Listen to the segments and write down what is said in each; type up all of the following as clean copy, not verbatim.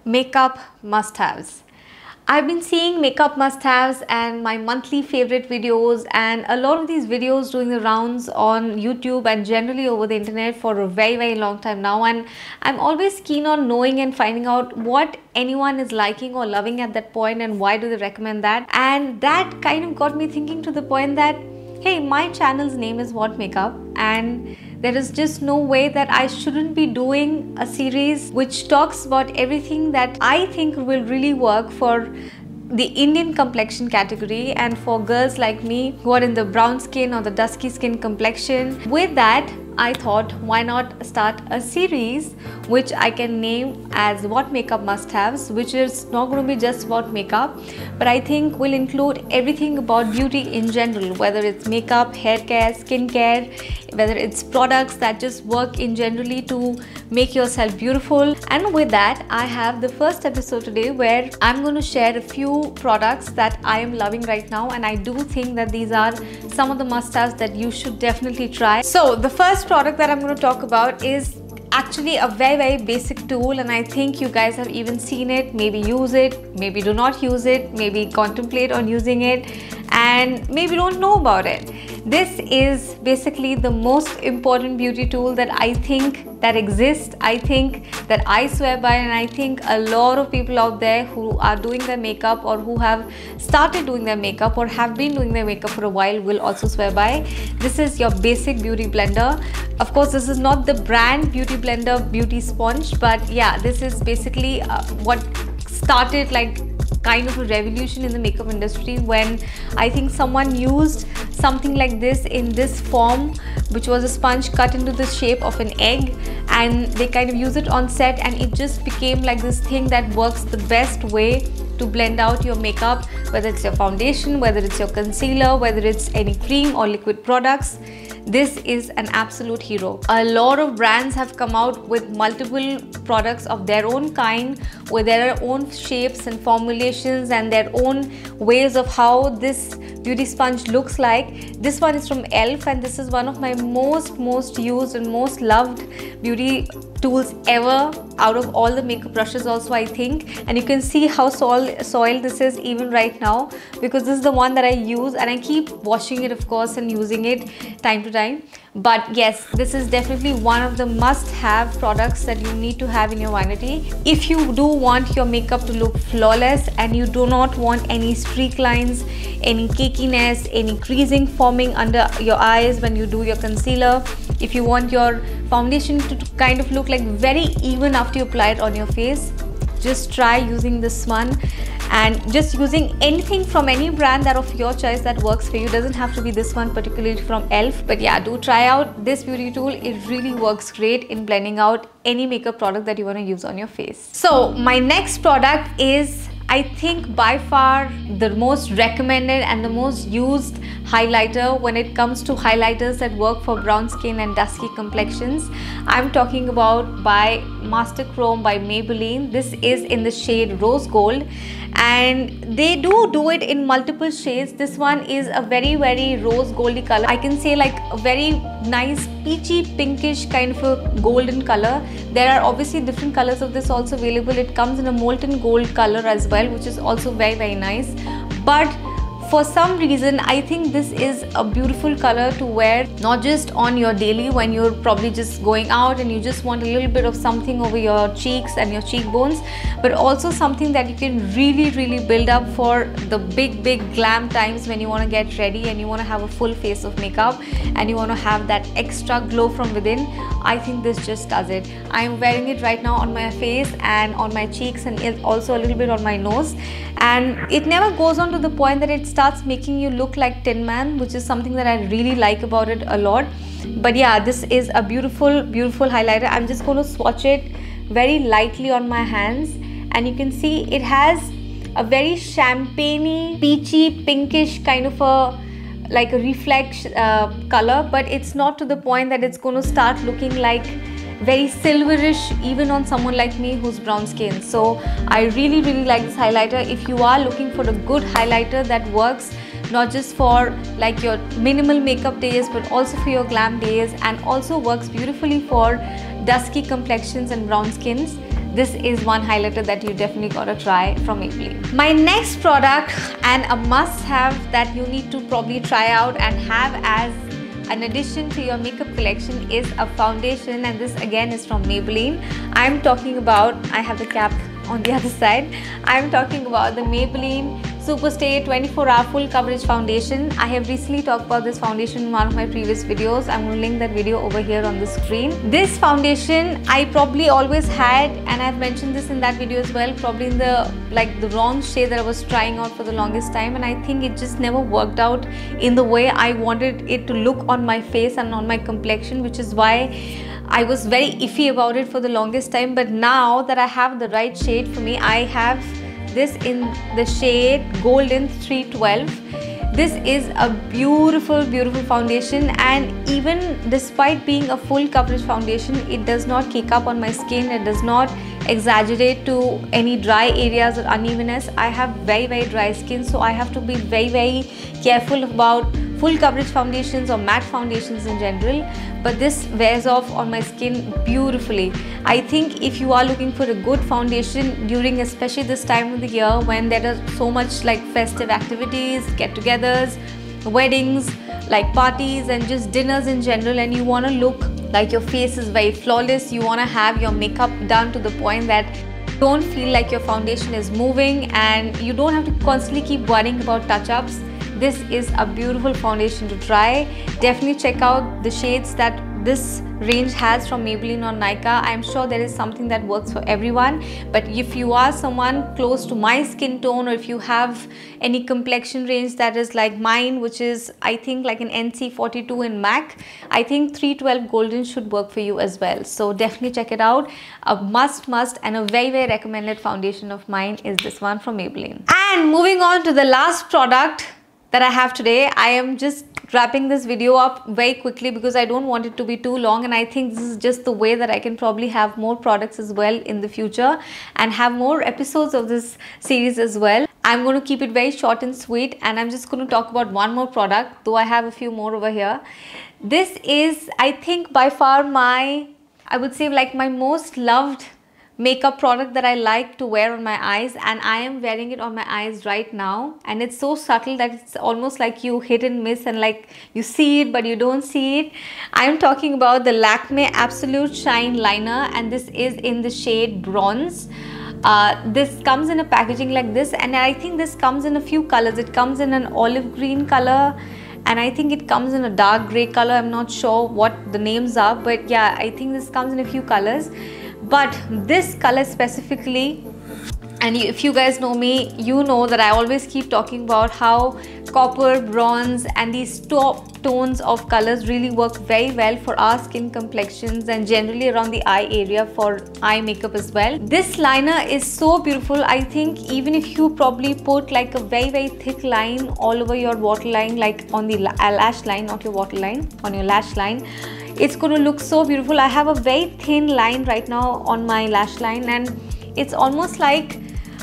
Makeup must-haves. I've been seeing makeup must-haves and my monthly favorite videos, and a lot of these videos doing the rounds on YouTube and generally over the internet for a very long time now, and I'm always keen on knowing and finding out what anyone is liking or loving at that point and why do they recommend that. And that kind of got me thinking to the point that, hey, my channel's name is What Makeup, and there is just no way that I shouldn't be doing a series which talks about everything that I think will really work for the Indian complexion category and for girls like me who are in the brown skin or the dusky skin complexion. With that, I thought, why not start a series which I can name as What Makeup Must-Haves, which is not going to be just about makeup, but I think will include everything about beauty in general, whether it's makeup, hair care, skin care, whether it's products that just work in generally to make yourself beautiful. And with that, I have the first episode today where I'm going to share a few products that I am loving right now, and I do think that these are some of the must-haves that you should definitely try. So the first product that I'm going to talk about is actually a very basic tool, and I think you guys have even seen it, maybe use it, maybe do not use it, maybe contemplate on using it, and maybe don't know about it. This is basically the most important beauty tool that I think that exists, I think that I swear by, and I think a lot of people out there who are doing their makeup or who have started doing their makeup or have been doing their makeup for a while will also swear by. This is your basic beauty blender. Of course, this is not the brand Beauty Blender Beauty Sponge, but yeah, this is basically what started like kind of a revolution in the makeup industry when I think someone used something like this in this form, which was a sponge cut into the shape of an egg, and they kind of use it on set, and it just became like this thing that works the best way to blend out your makeup, whether it's your foundation, whether it's your concealer, whether it's any cream or liquid products. This is an absolute hero. A lot of brands have come out with multiple products of their own kind with their own shapes and formulations and their own ways of how this beauty sponge looks like. This one is from e.l.f. and this is one of my most used and most loved beauty tools ever out of all the makeup brushes also, I think. And you can see how soiled this is even right now, because this is the one that I use and I keep washing it, of course, and using it time to time. But yes, this is definitely one of the must-have products that you need to have in your vanity if you do want your makeup to look flawless and you do not want any streak lines, any cakiness, any creasing forming under your eyes when you do your concealer. If you want your foundation to kind of look like very even after you apply it on your face, just try using this one, and just using anything from any brand that of your choice that works for you. Doesn't have to be this one particularly from e.l.f. but yeah, do try out this beauty tool. It really works great in blending out any makeup product that you want to use on your face. So my next product is, I think, by far the most recommended and the most used highlighter when it comes to highlighters that work for brown skin and dusky complexions. I'm talking about by Master Chrome by Maybelline. This is in the shade Rose Gold, and they do it in multiple shades. This one is a very rose goldy color. I can say like a very nice peachy pinkish kind of a golden color. There are obviously different colors of this also available. It comes in a molten gold color as well, which is also very nice. But for some reason, I think this is a beautiful color to wear, not just on your daily when you're probably just going out and you just want a little bit of something over your cheeks and your cheekbones, but also something that you can really build up for the big glam times when you want to get ready and you want to have a full face of makeup and you want to have that extra glow from within. I think this just does it. I'm wearing it right now on my face and on my cheeks and also a little bit on my nose, and it never goes on to the point that it starts making you look like Tin Man, which is something that I really like about it a lot. But yeah, this is a beautiful highlighter. I'm just going to swatch it very lightly on my hands, and you can see it has a very champagne-y, peachy, pinkish kind of a like a reflex color, but it's not to the point that it's going to start looking like very silverish even on someone like me who's brown skin. So I really like this highlighter. If you are looking for a good highlighter that works not just for like your minimal makeup days but also for your glam days and also works beautifully for dusky complexions and brown skins, this is one highlighter that you definitely gotta try from Maybelline. My next product and a must-have that you need to probably try out and have as an addition to your makeup collection is a foundation, and this again is from Maybelline. I'm talking about, I have the cap on the other side, I'm talking about the Maybelline Superstay 24-hour full coverage foundation. I have recently talked about this foundation in one of my previous videos. I'm going to link that video over here on the screen. This foundation I probably always had, and I've mentioned this in that video as well, probably in the wrong shade that I was trying out for the longest time, and I think it just never worked out in the way I wanted it to look on my face and on my complexion, which is why I was very iffy about it for the longest time. But now that I have the right shade for me, I have this in the shade Golden 312. This is a beautiful foundation, and even despite being a full coverage foundation, it does not kick up on my skin. It does not exaggerate to any dry areas or unevenness. I have very dry skin, so I have to be very careful about full coverage foundations or matte foundations in general, but this wears off on my skin beautifully. I think if you are looking for a good foundation during especially this time of the year when there are so much like festive activities, get-togethers, weddings, like parties and just dinners in general, and you want to look like your face is very flawless, you want to have your makeup done to the point that you don't feel like your foundation is moving and you don't have to constantly keep worrying about touch-ups, this is a beautiful foundation to try. Definitely check out the shades that this range has from Maybelline or Nykaa. I'm sure there is something that works for everyone, but if you are someone close to my skin tone, or if you have any complexion range that is like mine, which is I think like an NC42 in MAC, I think 312 Golden should work for you as well. So definitely check it out. A must and a very recommended foundation of mine is this one from Maybelline. And moving on to the last product that I have today, I am just wrapping this video up very quickly because I don't want it to be too long, and I think this is just the way that I can probably have more products as well in the future and have more episodes of this series as well. I'm going to keep it very short and sweet, and I'm just going to talk about one more product, though I have a few more over here. This is, I think, by far I would say like my most loved makeup product that I like to wear on my eyes, and I am wearing it on my eyes right now, and it's so subtle that it's almost like you hit and miss and like you see it but you don't see it. I am talking about the Lakmé Absolute Shine Liner, and this is in the shade Bronze. This comes in a packaging like this, and I think this comes in a few colors. It comes in an olive green color, and I think it comes in a dark gray color. I'm not sure what the names are, but yeah, I think this comes in a few colors. But this color specifically, and if you guys know me, you know that I always keep talking about how copper, bronze and these top tones of colors really work very well for our skin complexions and generally around the eye area for eye makeup as well. This liner is so beautiful. I think even if you probably put like a very thick line all over your waterline, like on the lash line, not your waterline, on your lash line, it's going to look so beautiful. I have a very thin line right now on my lash line, and it's almost like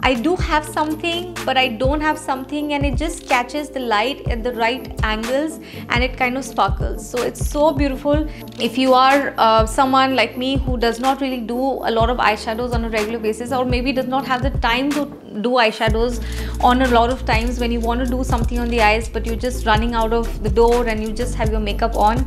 I do have something but I don't have something, and it just catches the light at the right angles and it kind of sparkles. So it's so beautiful. If you are someone like me who does not really do a lot of eyeshadows on a regular basis, or maybe does not have the time to do eyeshadows on a lot of times when you want to do something on the eyes but you're just running out of the door and you just have your makeup on,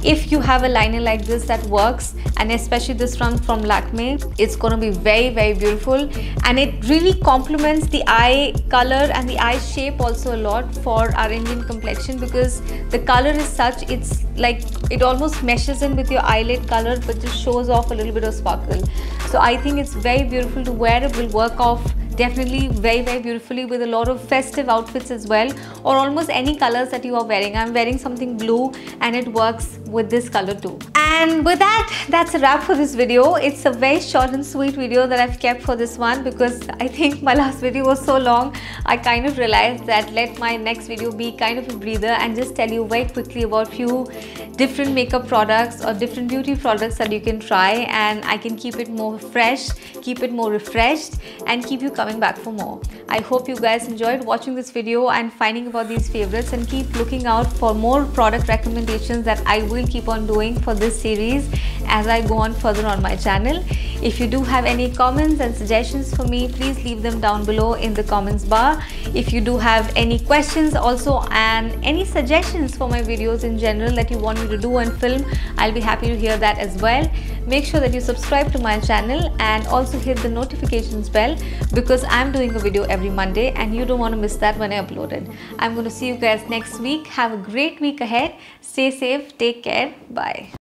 if you have a liner like this that works, and especially this one from Lakmé, it's going to be very beautiful, and it really complements the eye color and the eye shape also a lot for our Indian complexion, because the color is such, it's like it almost meshes in with your eyelid color but just shows off a little bit of sparkle. So I think it's very beautiful to wear. It will work off definitely very beautifully with a lot of festive outfits as well, or almost any colors that you are wearing. I'm wearing something blue and it works with this color too. And with that, that's a wrap for this video. It's a very short and sweet video that I've kept for this one because I think my last video was so long. I kind of realized that let my next video be kind of a breather and just tell you very quickly about few different makeup products or different beauty products that you can try, and I can keep it more fresh, keep it more refreshed, and keep you coming back for more. I hope you guys enjoyed watching this video and finding about these favorites and keep looking out for more product recommendations that I will keep on doing for this series as I go on further on my channel. If you do have any comments and suggestions for me, please leave them down below in the comments bar. If you do have any questions also and any suggestions for my videos in general that you want me to do and film, I'll be happy to hear that as well. Make sure that you subscribe to my channel and also hit the notifications bell, because I'm doing a video every Monday and you don't want to miss that when I upload it. I'm going to see you guys next week. Have a great week ahead. Stay safe. Take care. Bye.